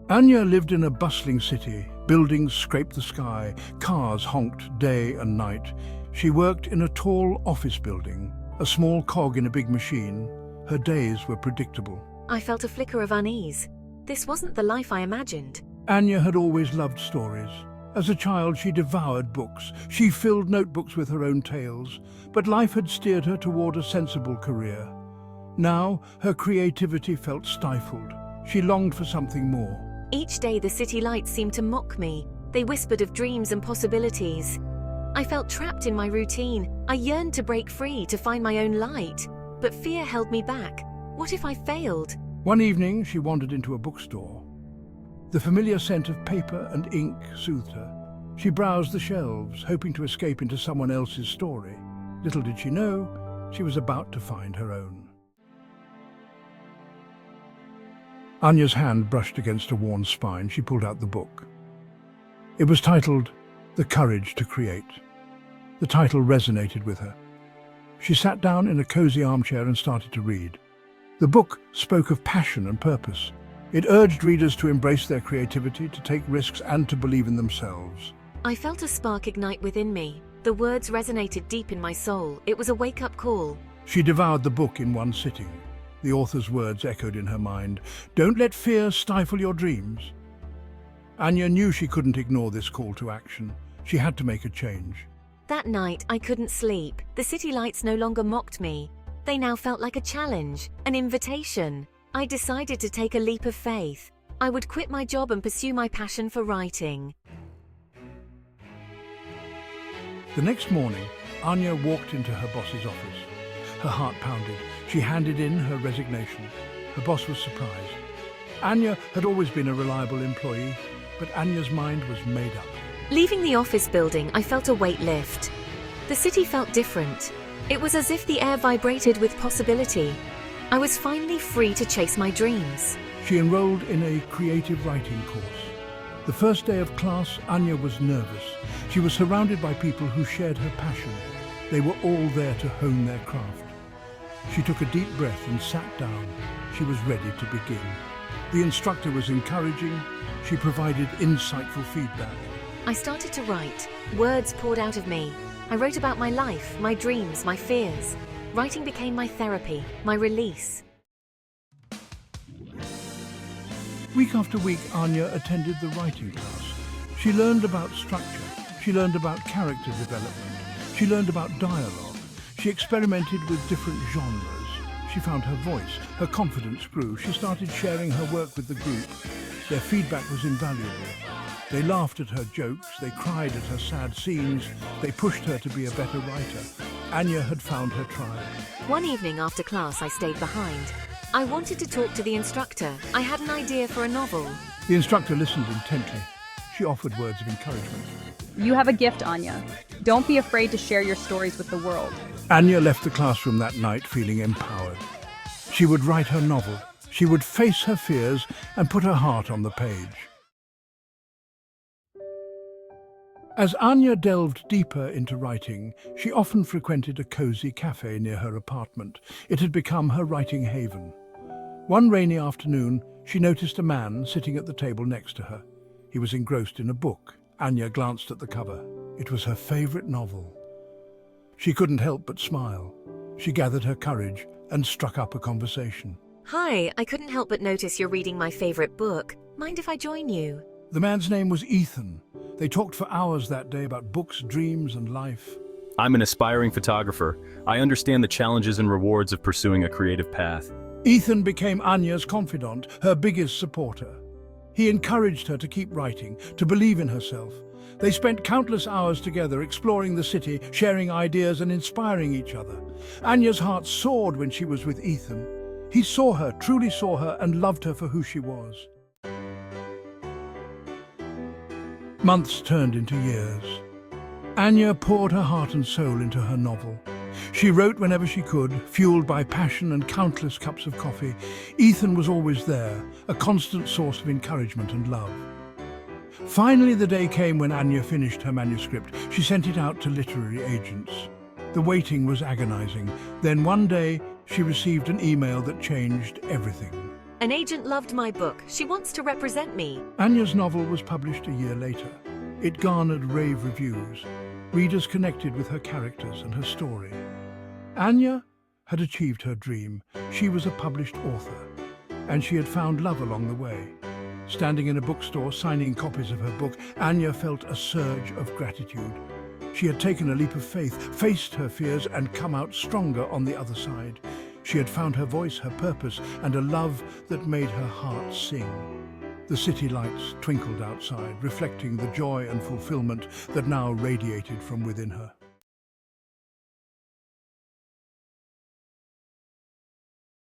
Anya lived in a bustling city. Buildings scraped the sky, cars honked day and night. She worked in a tall office building, a small cog in a big machine. Her days were predictable. I felt a flicker of unease. This wasn't the life I imagined. Anya had always loved stories. As a child, she devoured books. She filled notebooks with her own tales. But life had steered her toward a sensible career. Now, her creativity felt stifled. She longed for something more. Each day the city lights seemed to mock me. They whispered of dreams and possibilities. I felt trapped in my routine. I yearned to break free, to find my own light. But fear held me back. What if I failed? One evening, she wandered into a bookstore. The familiar scent of paper and ink soothed her. She browsed the shelves, hoping to escape into someone else's story. Little did she know, she was about to find her own. Anya's hand brushed against a worn spine. She pulled out the book. It was titled, The Courage to Create. The title resonated with her. She sat down in a cozy armchair and started to read. The book spoke of passion and purpose. It urged readers to embrace their creativity, to take risks, and to believe in themselves. I felt a spark ignite within me. The words resonated deep in my soul. It was a wake-up call. She devoured the book in one sitting. The author's words echoed in her mind. Don't let fear stifle your dreams. Anya knew she couldn't ignore this call to action. She had to make a change. That night, I couldn't sleep. The city lights no longer mocked me. They now felt like a challenge, an invitation. I decided to take a leap of faith. I would quit my job and pursue my passion for writing. The next morning, Anya walked into her boss's office. Her heart pounded. She handed in her resignation. Her boss was surprised. Anya had always been a reliable employee, but Anya's mind was made up. Leaving the office building, I felt a weight lift. The city felt different. It was as if the air vibrated with possibility. I was finally free to chase my dreams. She enrolled in a creative writing course. The first day of class, Anya was nervous. She was surrounded by people who shared her passion. They were all there to hone their craft. She took a deep breath and sat down. She was ready to begin. The instructor was encouraging. She provided insightful feedback. I started to write. Words poured out of me. I wrote about my life, my dreams, my fears. Writing became my therapy, my release. Week after week, Anya attended the writing class. She learned about structure. She learned about character development. She learned about dialogue. She experimented with different genres. She found her voice. Her confidence grew. She started sharing her work with the group. Their feedback was invaluable. They laughed at her jokes. They cried at her sad scenes. They pushed her to be a better writer. Anya had found her tribe. One evening after class, I stayed behind. I wanted to talk to the instructor. I had an idea for a novel. The instructor listened intently. She offered words of encouragement. You have a gift, Anya. Don't be afraid to share your stories with the world. Anya left the classroom that night feeling empowered. She would write her novel. She would face her fears and put her heart on the page. As Anya delved deeper into writing, she often frequented a cozy cafe near her apartment. It had become her writing haven. One rainy afternoon, she noticed a man sitting at the table next to her. He was engrossed in a book. Anya glanced at the cover. It was her favorite novel. She couldn't help but smile. She gathered her courage and struck up a conversation. Hi, I couldn't help but notice you're reading my favorite book. Mind if I join you? The man's name was Ethan. They talked for hours that day about books, dreams, and life. I'm an aspiring photographer. I understand the challenges and rewards of pursuing a creative path. Ethan became Anya's confidant, her biggest supporter. He encouraged her to keep writing, to believe in herself. They spent countless hours together exploring the city, sharing ideas and inspiring each other. Anya's heart soared when she was with Ethan. He saw her, truly saw her, and loved her for who she was. Months turned into years. Anya poured her heart and soul into her novel. She wrote whenever she could, fueled by passion and countless cups of coffee. Ethan was always there, a constant source of encouragement and love. Finally, the day came when Anya finished her manuscript. She sent it out to literary agents. The waiting was agonizing. Then one day, she received an email that changed everything. An agent loved my book. She wants to represent me. Anya's novel was published a year later. It garnered rave reviews. Readers connected with her characters and her story. Anya had achieved her dream. She was a published author, and she had found love along the way. Standing in a bookstore, signing copies of her book, Anya felt a surge of gratitude. She had taken a leap of faith, faced her fears, and come out stronger on the other side. She had found her voice, her purpose, and a love that made her heart sing. The city lights twinkled outside, reflecting the joy and fulfillment that now radiated from within her.